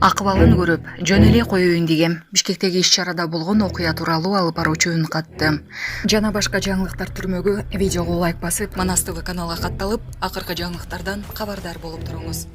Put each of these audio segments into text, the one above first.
Акыбалын көрүп, жөн эле коеюн дегем. Бишкектеги иш-чарада болгон окуя тууралуу алып баруучу үн катты. Жана башка жаңылыктар түрмөгү видеого лайк басып, Манас ТВ каналга катталып, акыркы жаңылыктардан кабардар болуп туруңуз.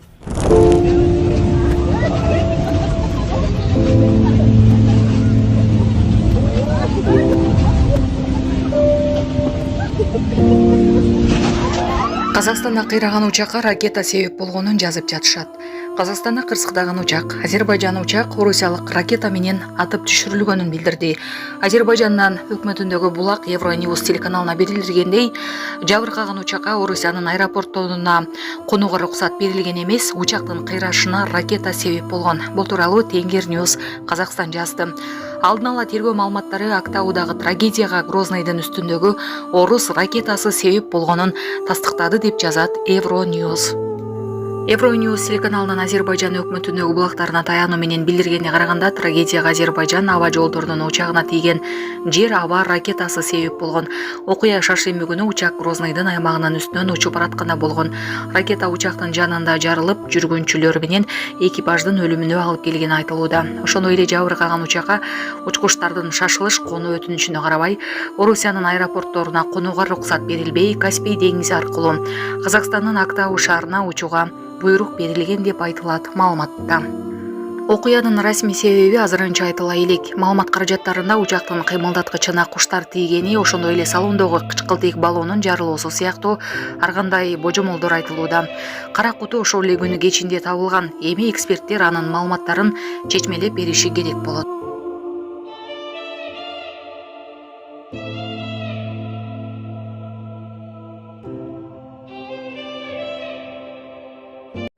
Казакстанда кыйраган учакка ракета себеп болгонун жазып жатышат. Казакстанда кырсыктаган учак, Азербайжан учак Орусиялык ракета менен атып түшүрүлгөнүн билдирди. Азербайжандын өкмөтүндөгү булак Евроньюз телеканалына берилгендей, жабыркаган учакка Орусиянын аэропортуна конууга уруксат берилген эмес, учактын кыйрашына ракета себеп болгон. Бул тууралуу Тенгриньюз Казакстан жазды. Алдын ала тергөө маалыматтары Актаудагы трагедияга Грозныйдын үстүндөгү орус ракетасы себеп болгонун тастыктады деп жазат Евроньюз. Евроньюз телеканалынын Азербайжан өкмөтүндөгү булактарына таянуу менен билдиргенине караганда, трагедияга Азербайжан аба жолдорунун учагына тийген жер аба ракетасы себеп болгон. Окуя шаршемби күнү учак Грозныйдын аймагынын үстүнөн учуп баратканда болгон. Ракета учактын жанында жарылып, жүргүнчүлөр менен экипаждын өлүмүнө алып келгени айтылууда. Ошондой эле жабыркаган учакка учкучтардын шашылыш конуу өтүнүчүнө карабай, Орусиянын аэропортторуна конууга уруксат берилбей, Каспий деңизи аркылуу Казакстандын Актау шаарына учууга буйрук берилген деп айтылат маалыматта. Окуянын расмий себеби азырынча айтыла элек. Маалымат каражаттарында учактын кыймылдаткычына куштар тийгени, ошондой эле салондогу кычкылтык баллонун жарылуусу сыяктуу ар кандай божомолдор айтылууда. Кара куту ошол эле күнү кечинде табылган. Эми эксперттер анын маалыматтарын чечмелеп бериши керек болот.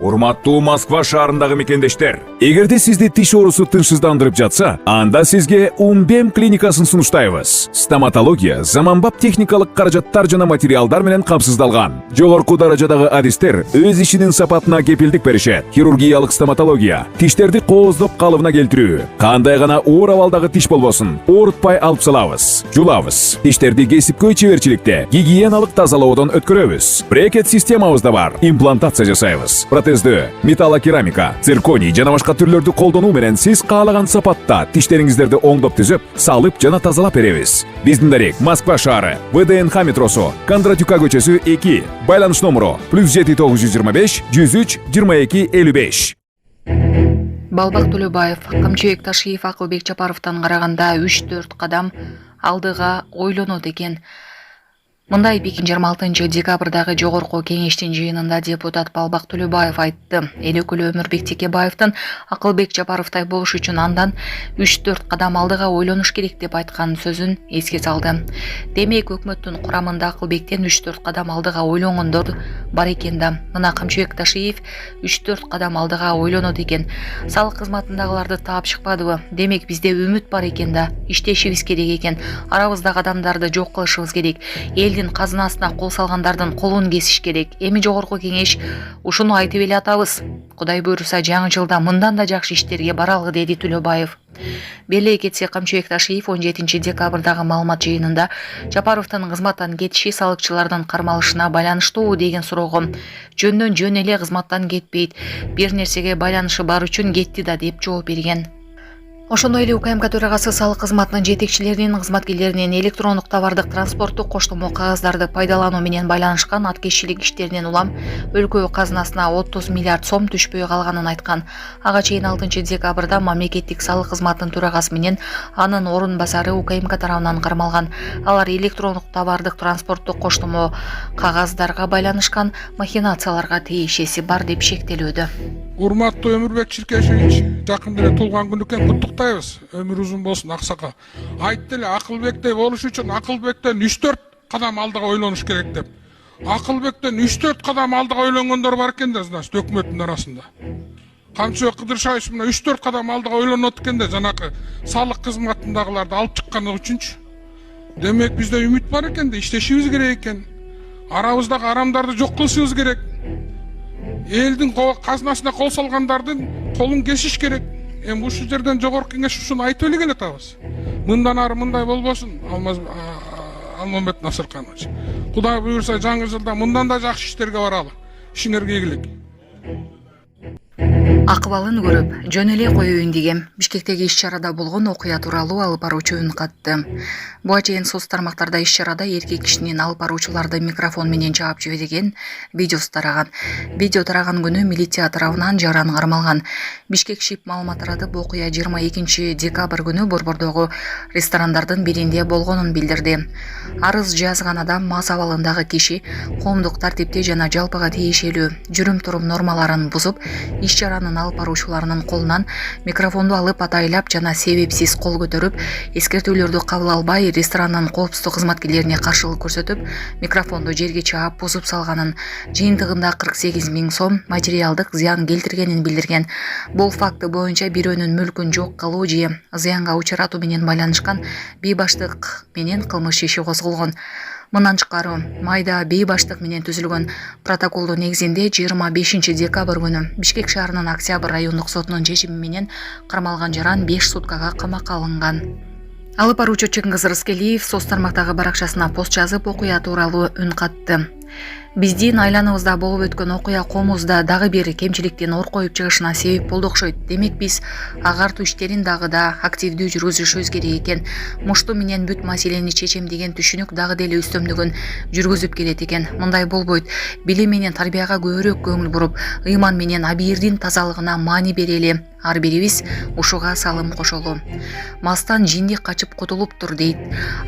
Урматтуу Москва шаарындагы мекендештер, эгерде сизди тиш оорусу тынчсыздандырып жатса, анда сизге Умбем клиникасын сунуштайбыз. Стоматология заманбап техникалык каражаттар жана материалдар менен камсыздалган. Жогорку даражадагы адистер өз ишинин сапатына кепилдик беришет. Хирургиялык стоматология, тиштерди кооздоп калыбына келтирүү, кандай гана оор абалдагы тиш болбосун, оорутпай алып салабыз, жулабыз. Тиштерди кесипкөй чеберчиликте, гигиеналык тазалоодон өткөрөбүз. Брекет системабыз да бар, имплантация жасайбыз. Металлокерамика, цирконий жана башка түрлөрдү колдонуу менен сиз каалаган сапатта тиштериңиздерди оңдоп түзөп, салып жана тазалап беребиз. Биздин дарек Москва шаары, ВДНХ метросу, Кондратюка көчөсү 2, байланыш номеру +7 925 103 22 55. Балбак Төлөбаев, Камчыбек Ташиев Акылбек Жапаровдон караганда 3-4 кадам алдыга ойлонот экен. Мындай 26 декабрдагы жогорку кеңештин жыйынында депутат Балбак Төлөбаев айтты. Эл өкүлү Өмүрбек Текебаевдин Акылбек Жапаровдай болуш үчүн андан 3-4 кадам алдыга ойлонуш керек деп айткан сөзүн эске салды. Демек, өкмөттүн курамында Акылбектен 3-4 кадам алдыга ойлонгондор бар экен да. Мына Камчыбек Ташиев 3-4 кадам алдыга ойлонот экен. Салык кызматындагыларды таап чыкпадыбы? Демек, бизде үмүт бар экен да. Иштешибиз керек экен. Арабыздагы адамдарды жок кылышыбыз керек. Элдин казынасына кол салгандардын колун кесиш керек. Эми жогорку кеңеш ушуну айтып эле атабыз. Кудай буйруса жаңы жылда мындан да жакшы иштерге баралы, деди Төлөбаев. Беле кетсе, Камчыбек Ташиев 17 декабрдагы маалымат жыйынында Жапаровдун кызматтан кетиши салыкчылардын кармалышына байланыштуу деген суроого жөндөн жөн эле кызматтан кетпейт, бир нерсеге байланышы бар үчүн кетти да деп жооп берген. Ошондой эле УКМК төрагасы салык кызматынын жетекчилеринин кызматкерлеринин электрондук товардык транспорттук коштомо кагаздарды пайдалануу менен байланышкан аткезчилик иштеринен улам өлкө казынасына 30 миллиард сом түшпөй калганын айткан. Ага чейин 6 декабрда мамлекеттик салык кызматынын төрагасы менен анын орун басары УКМК тарабынан кармалган. Алар электрондук товардык транспорттук коштомо кагаздарга байланышкан махинацияларга тиешеси бар деп шектелүүдө. Урматтуу Өмүрбек Чиркешевич, жакында эле туулган күнү экен, куттуктайбыз. Өмүр узун болсун, аксакал. Айтты эле Акылбектей болуш үчүн Акылбектен 3-4 кадам алдыга ойлонуш керек деп. Акылбектен 3-4 кадам алдыга ойлонгондор бар экен да, значит, өкмөттүн арасында. Камчыбек Кыдыршаевич мына 3-4 кадам алдыга ойлонот экен да, жанакы салык кызматындагыларды алып чыкканы үчүнчү. Демек, бизде үмүт бар экен да, иштешибиз керек экен. Арабыздагы арамдарды жок кылышыбыз керек. Элдин казынасына кол салгандардын колун кесиш керек. Эми ушул жерден жогорку кеңеш ушуну айтып эле келатабыз. Мындан ары мындай болбосун, Алмамбет Насырканович. Кудай буйрса жаңы жылда мындан да жакшы иштерге баралы. Ишиңерге ийгилик. акыбалын көрүп жөн эле коеюн дегем Бишкектеги иш чарада болгон окуя тууралуу алып баруучу үн катты. Буга чейин соц тармактарда иш чарада эркек кишинин алып баруучуларды микрофон менен чаап жиберген видеосу тараган. Видео тараган күнү милиция тарабынан жаран кармалган. Бишкек ШИП маалымат таратып, окуя 22 декабрь күнү Борбордогу ресторандардын биринде болгонун билдирди. Арыз жазган адам мас абалындагы киши коомдук тартипти жана жалпыга тиешелүү жүрүм-турум нормаларын бузуп, иш чаранын алып баруучуларынын колунан микрофонду алып атайлап жана себепсиз кол көтөрүп, эскертүүлөрдү кабыл албай, ресторанын коопсуздук кызматкерлерине каршылык көрсөтүп, микрофонду жерге чаап бузуп салганын, жыйынтыгында 48 000 сом материалдык зыян келтиргенин билдирген. Бул факты боюнча бирөөнүн мүлкүн жок кылуу же зыянга учуратуу менен байланышкан бейбаштык менен кылмыш иши козголгон. Мындан тышкары, майда бейбаштык менен түзүлгөн протоколдун негизинде 25 декабрь күнү Бишкек шаарынын Октябрь райондук сотунун чечими менен кармалган жаран 5 суткага камакка алынган. Алып баруучу Чыңгыз Рыскелиев соц тармактагы баракчасына пост жазып, окуя тууралуу үн катты. Биздин айланыбызда болуп өткөн окуя коомубузда дагы бир кемчиликтин ор коюп чыгышына себеп болду окшойт. Демек биз агартуу иштерин дагы да активдүү жүргүзүшүбүз керек экен. Мушту менен бүт маселени чечем деген түшүнүк дагы деле үстөмдүгүн жүргүзүп келет экен. Мындай болбойт. Билим менен тарбияга көбүрөөк көңүл буруп, ыйман менен абийирдин тазалыгына маани берели. Ар бирибиз ушуга салым кошолу. Мастан жиндик качып кутулуптур дейт.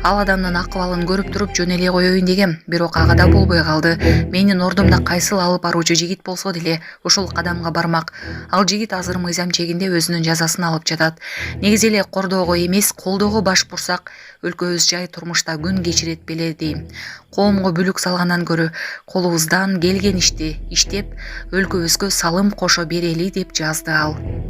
Ал адамдын акыбалын көрүп туруп жөн эле коеюн дегем, бирок ага да болбой калды. Менин ордумда кайсыл алып баруучу жигит болсо деле ушул кадамга бармак. Ал жигит азыр мыйзам чегинде өзүнүн жазасын алып жатат. Негизи эле кордоого эмес, колдоого баш бурсак, өлкөбүз жай турмушта күн кечирет беле дейм. Коомго бүлүк салгандан көрө колубуздан келген ишти иштеп, өлкөбүзгө салым кошо берели деп жазды ал.